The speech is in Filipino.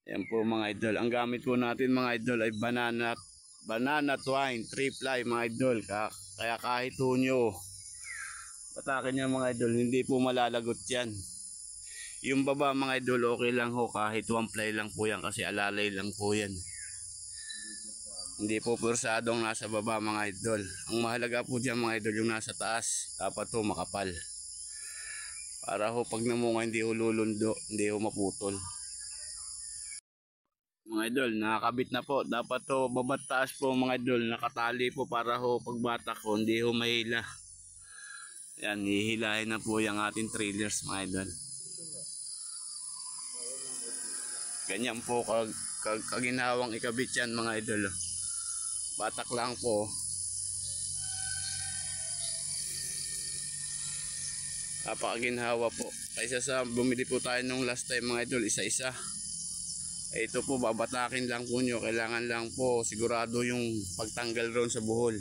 Ayan po mga idol. Ang gamit po natin mga idol ay banana twine, 3-ply mga idol. Kaya kahit hunyo, patakin niya mga idol, hindi po malalagot yan. Yung baba mga idol, okay lang ho, kahit 1-ply lang po yan kasi alalay lang po yan. Hindi po pursadong nasa baba mga idol. Ang mahalaga po dyan mga idol, yung nasa taas, dapat ho makapal. Para ho pag namunga hindi ho lulundo, hindi ho maputol. Mga idol, nakakabit na po. Dapat ho babat taas po mga idol, nakatali po para ho pagbatak ho, hindi ho mahila. Yan, hihilahin na po yung ating trailers mga idol. Ganyan po kaginhawang ikabit yan mga idol. Batak lang po. Napakaginhawa po. Kaysa sa bumili po tayo nung last time mga idol, isa-isa. Ito po babatakin lang po nyo. Kailangan lang po sigurado yung pagtanggal ron sa buhol.